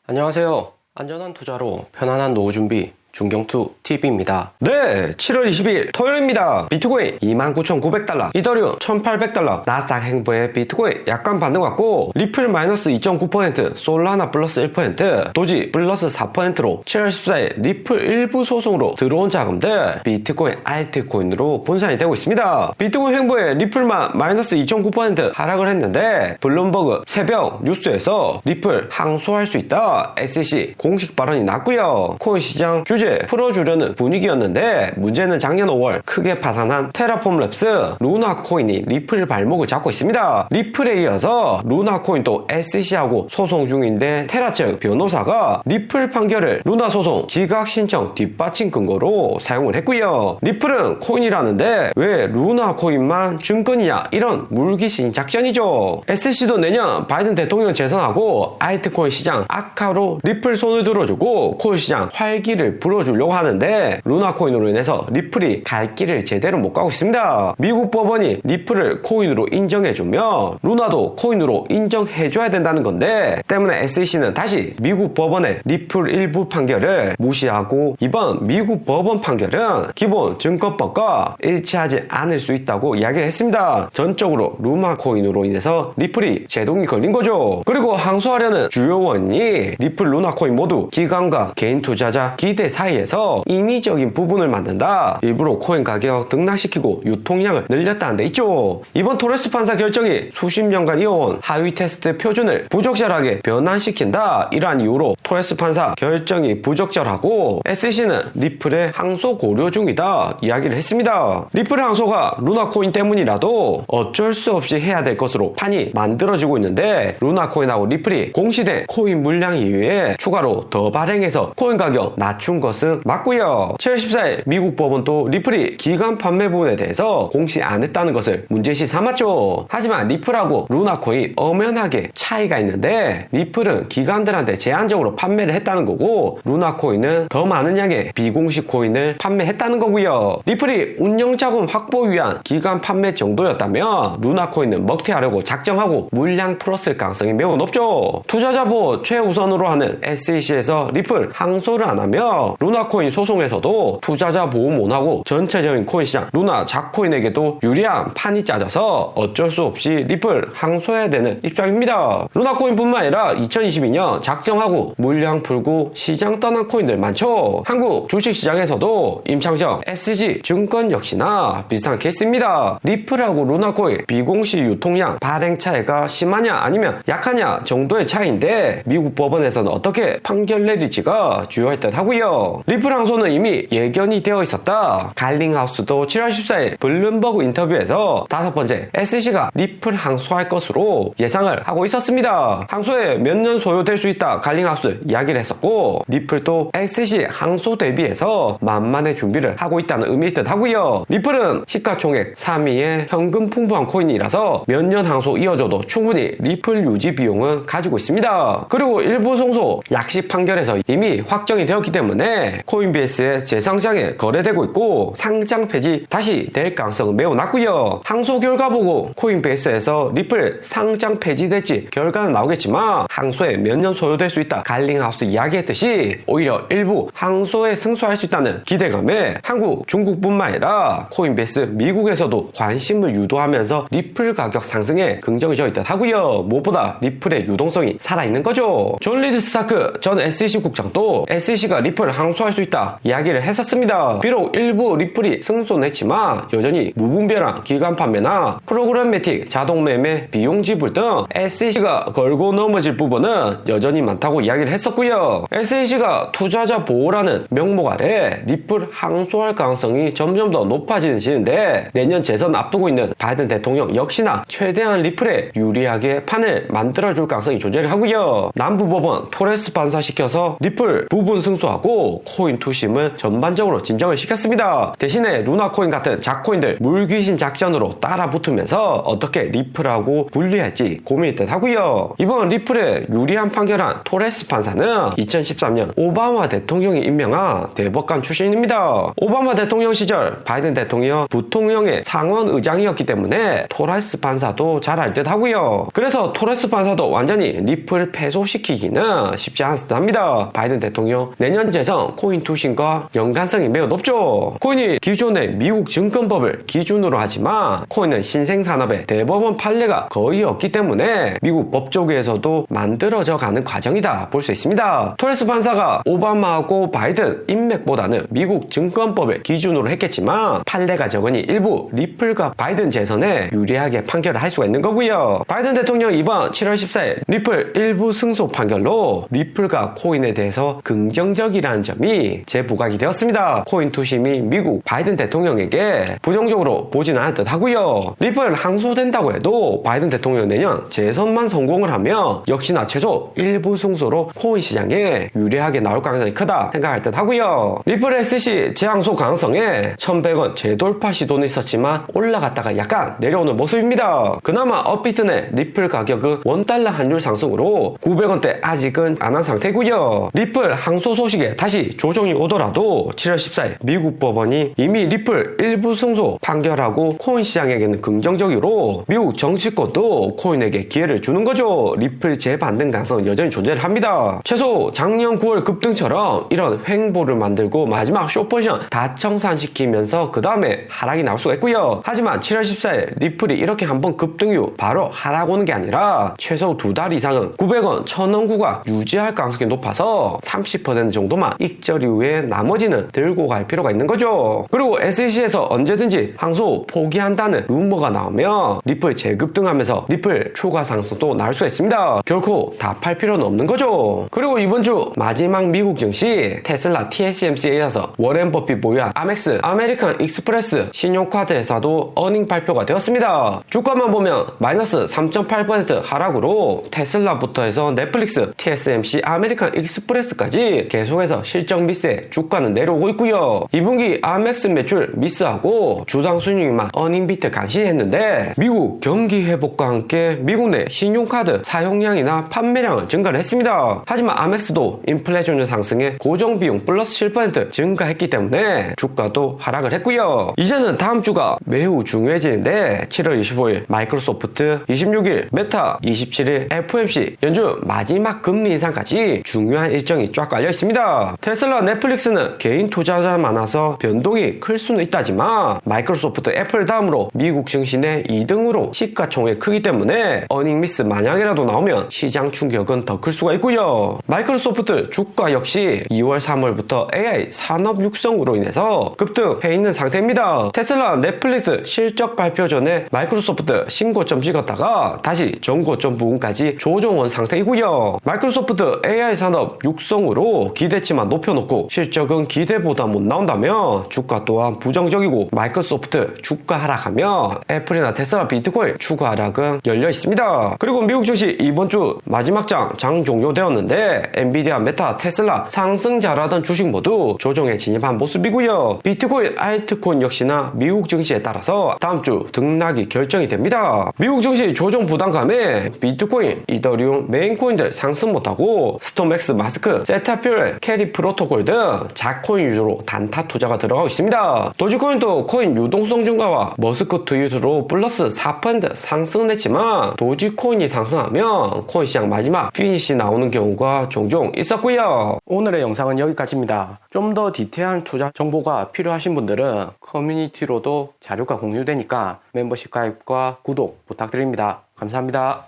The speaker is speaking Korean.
안녕하세요. 안전한 투자로 편안한 노후 준비 중경투TV입니다. 네, 7월 20일 토요일입니다. 비트코인 29,900달러, 이더리움 1,800달러, 나스닥 행보의 비트코인 약간 반등 왔고, 리플 마이너스 2.9%, 솔라나 플러스 1%, 도지 플러스 4%로 7월 14일 리플 일부 소송으로 들어온 자금들 비트코인 알트코인으로 분산이 되고 있습니다. 비트코인 행보의 리플만 마이너스 2.9% 하락을 했는데, 블룸버그 새벽 뉴스에서 리플 항소할 수 있다 SEC 공식 발언이 났고요. 코인 시장 규제 풀어주려는 분위기였는데, 문제는 작년 5월 크게 파산한 테라폼 랩스 루나 코인이 리플 발목을 잡고 있습니다. 리플에 이어서 루나 코인도 SEC하고 소송 중인데, 테라 측 변호사가 리플 판결을 루나 소송 기각 신청 뒷받침 근거로 사용을 했고요. 리플은 코인이라는데 왜 루나 코인만 증권이냐, 이런 물귀신 작전이죠. SEC도 내년 바이든 대통령 재선하고 알트코인 시장 악화로 리플 손을 들어주고 코인 시장 활기를 불어주려고 하는데, 루나 코인으로 인해서 리플이 갈 길을 제대로 못 가고 있습니다. 미국 법원이 리플을 코인으로 인정해주면 루나도 코인으로 인정해줘야 된다는 건데, 때문에 SEC는 다시 미국 법원의 리플 일부 판결을 무시하고, 이번 미국 법원 판결은 기본 증권법과 일치하지 않을 수 있다고 이야기를 했습니다. 전적으로 루나 코인으로 인해서 리플이 제동이 걸린 거죠. 그리고 항소하려는 주요 원인이 리플 루나 코인 모두 기관과 개인 투자자 기대 사이에서 인위적인 부분을 만든다, 일부러 코인 가격 등락시키고 유통량을 늘렸다는 데 있죠. 이번 토레스 판사 결정이 수십 년간 이어온 하위 테스트 표준을 부적절하게 변환시킨다, 이러한 이유로 토레스 판사 결정이 부적절하고 SEC는 리플의 항소 고려 중이다 이야기를 했습니다. 리플의 항소가 루나 코인 때문이라도 어쩔 수 없이 해야 될 것으로 판이 만들어지고 있는데, 루나 코인하고 리플이 공시된 코인 물량 이외에 추가로 더 발행해서 코인 가격 낮춘 것은 맞고요. 7월 14일 미국 법원도 리플이 기간 판매 부분에 대해서 공시 안 했다는 것을 문제시 삼았죠. 하지만 리플하고 루나 코인 엄연하게 차이가 있는데, 리플은 기관들한테 제한적으로 판매를 했다는 거고, 루나 코인은 더 많은 양의 비공식 코인을 판매했다는 거고요. 리플이 운영자금 확보 위한 기간 판매 정도였다면 루나 코인은 먹튀하려고 작정하고 물량 풀었을 가능성이 매우 높죠. 투자자 보호 최우선으로 하는 SEC에서 리플 항소를 안 하며, 루나 코인 소송에서도 투자자 보호 못하고 전체적인 코인 시장 루나 자코인에게도 유리한 판이 짜져서 어쩔 수 없이 리플 항소해야 되는 입장입니다. 루나 코인뿐만 아니라 2022년 작정하고 물량 풀고 시장 떠난 코인들 많죠. 한국 주식시장에서도 임창정 SG 증권 역시나 비슷한 케이스입니다. 리플하고 루나 코인 비공식 유통량 발행 차이가 심하냐 아니면 약하냐 정도의 차이인데, 미국 법원에서는 어떻게 판결 내릴지가 주요할 듯 하고요. 리플 항소는 이미 예견이 되어 있었다. 갈링하우스도 7월 14일 블룸버그 인터뷰에서 5번째 SEC가 리플 항소할 것으로 예상을 하고 있었습니다. 항소에 몇 년 소요될 수 있다 갈링하우스 이야기를 했었고, 리플도 SEC 항소 대비해서 만만의 준비를 하고 있다는 의미일 듯 하고요. 리플은 시가총액 3위의 현금 풍부한 코인이라서 몇 년 항소 이어져도 충분히 리플 유지 비용은 가지고 있습니다. 그리고 일부 성소 약식 판결에서 이미 확정이 되었기 때문에 코인베이스의 재상장에 거래되고 있고, 상장 폐지 다시 될 가능성은 매우 낮고요. 항소 결과 보고 코인베이스에서 리플 상장 폐지될지 결과는 나오겠지만, 항소에 몇 년 소요될 수 있다 갈링하우스 이야기했듯이 오히려 일부 항소에 승소할 수 있다는 기대감에 한국, 중국뿐만 아니라 코인베이스 미국에서도 관심을 유도하면서 리플 가격 상승에 긍정이 듯 하고요. 무엇보다 리플의 유동성이 살아있는 거죠. 존 리드 스타크 전 SEC 국장도 SEC가 리플을 항소할 수 있다 이야기를 했었습니다. 비록 일부 리플이 승소했지만 여전히 무분별한 기간 판매나 프로그래매틱 자동 매매 비용 지불 등 SEC가 걸고 넘어질 부분은 여전히 많다고 이야기를 했었고요. SEC가 투자자 보호라는 명목 아래 리플 항소할 가능성이 점점 더 높아지는데, 내년 재선 앞두고 있는 바이든 대통령 역시나 최대한 리플에 유리하게 판을 만들어줄 가능성이 존재를 하고요. 남부법원 토레스 판사시켜서 리플 부분 승소하고 하고 코인 투심을 전반적으로 진정을 시켰습니다. 대신에 루나코인 같은 작코인들 물귀신 작전으로 따라붙으면서 어떻게 리플하고 분리할지 고민이 듯하고요. 이번 리플에 유리한 판결한 토레스 판사는 2013년 오바마 대통령이 임명한 대법관 출신입니다. 오바마 대통령 시절 바이든 대통령 부통령의 상원 의장이었기 때문에 토레스 판사도 잘 알 듯 하고요. 그래서 토레스 판사도 완전히 리플 패소시키기는 쉽지 않습니다. 바이든 대통령 내년 재선 코인 투신과 연관성이 매우 높죠. 코인이 기존의 미국 증권법을 기준으로 하지만 코인은 신생산업의 대법원 판례가 거의 없기 때문에 미국 법조계에서도 만들어져 가는 과정이다 볼 수 있습니다. 토레스 판사가 오바마하고 바이든 인맥보다는 미국 증권법을 기준으로 했겠지만 판례가 적으니 일부 리플과 바이든 재선에 유리하게 판결을 할 수가 있는 거고요. 바이든 대통령 이번 7월 14일 리플 일부 승소 판결로 리플과 코인에 대해서 긍정적이라는 점이 재부각이 되었습니다. 코인 투심이 미국 바이든 대통령에게 부정적으로 보진 않을 듯 하고요. 리플 항소된다고 해도 바이든 대통령 내년 재선만 성공을 하면 역시나 최소 일부 승소로 코인 시장에 유리하게 나올 가능성이 크다 생각할 듯 하고요. 리플 SC 재항소 가능성에 1100원 재돌파 시도는 있었지만 올라갔다가 약간 내려오는 모습입니다. 그나마 업비트 내 리플 가격은 $1 환율 상승으로 900원대 아직은 안 한 상태고요. 리플 항소 소식에 다시 조정이 오더라도 7월 14일 미국 법원이 이미 리플 일부 승소 판결하고 코인 시장에게는 긍정적으로 미국 정치권도 코인에게 기회를 주는 거죠. 리플 재반등 가능성은 여전히 존재를 합니다. 최소 작년 9월 급등처럼 이런 횡보를 만들고 마지막 숏포지션 다 청산시키면서 그 다음에 하락이 나올 수가 있고요. 하지만 7월 14일 리플이 이렇게 한번 급등 이후 바로 하락 오는 게 아니라 최소 2달 이상은 900원, 1000원 구간 유지할 가능성이 높아서 30% 정도만 익절 이후에 나머지는 들고 갈 필요가 있는 거죠. 그리고 SEC에서 언제든지 항소 포기한다는 루머가 나오면 리플 재급등하면서 리플 추가 상승도 나올 수가 있습니다. 결코 다 팔 필요는 없는 거죠. 그리고 이번 주 마지막 미국 증시 테슬라 TSMC에 이어서 워렌 버핏 보유한 아멕스 아메리칸 익스프레스 신용카드 회사도 어닝 발표가 되었습니다. 주가만 보면 마이너스 3.8% 하락으로 테슬라부터 해서 넷플릭스, TSMC, 아메리칸 익스프레스까지 계속해서 실적 미스에 주가는 내려오고 있고요. 2분기 아멕스 매출 미스하고 주당 순이익만 어닝 비트 간신했는데 미국 경기 회복과 함께 미국 내 신용카드 사용량이나 판매량은 증가를 했습니다. 하지만 아멕스도 인플레이션 상승에 고정비용 플러스 7% 증가했기 때문에 주가도 하락을 했고요. 이제는 다음 주가 매우 중요해지는데 7월 25일 마이크로소프트, 26일 메타, 27일 FOMC 연준 마지막 금리 인상까지 중요한 일정이 쫙 깔려 있습니다. 테슬라, 넷플릭스는 개인 투자자 많아서 변동이 클 수는 있다지만 마이크로소프트, 애플 다음으로 미국 증시 내 2등으로 시가총액 크기 때문에 어닝 미스 만약이라도 나오면 시장 충격은 더 클 수가 있고요. 마이크로소프트 주가 역시 2월, 3월부터 AI 산업 육성으로 인해서 급등해 있는 상태입니다. 테슬라, 넷플릭스 실적 발표 전에 마이크로소프트 신고점 찍었다가 다시 전고점 부분까지 조정한 상태이고요. 마이크로소프트 AI 산업 육성으로 기대치만 높여놓고 실적은 기대보다 못 나온다면 주가 또한 부정적이고 마이크로소프트 주가 하락하면 애플이나 테슬라, 비트코인 추가 하락은 열려 있습니다. 그리고 미국 증시 이번 주 마지막 장 종료되었는데 엔비디아, 메타, 테슬라 상승자라던 주식 모두 조정에 진입한 모습이고요. 비트코인, 알트코인 역시나 미국 증시에 따라서 다음 주 등락이 결정이 됩니다. 미국 증시 조정 부담감에 비트코인, 이더리움, 메인코인들 상승 못하고 스톰엑스, 마스크, 세타퓨엘, 캐리 프로토콜 등 자코인 위주로 단타 투자가 들어가고 있습니다. 도지코인도 코인 유동성 증가와 머스크 트윗으로 플러스 4% 상승은 했지만 도지코인이 상승하면 코인 시장 마지막 피니시 나오는 경우가 종종 있었고요. 오늘의 영상은 여기까지입니다. 좀 더 디테일한 투자 정보가 필요하신 분들은 커뮤니티로도 자료가 공유되니까 멤버십 가입과 구독 부탁드립니다. 감사합니다.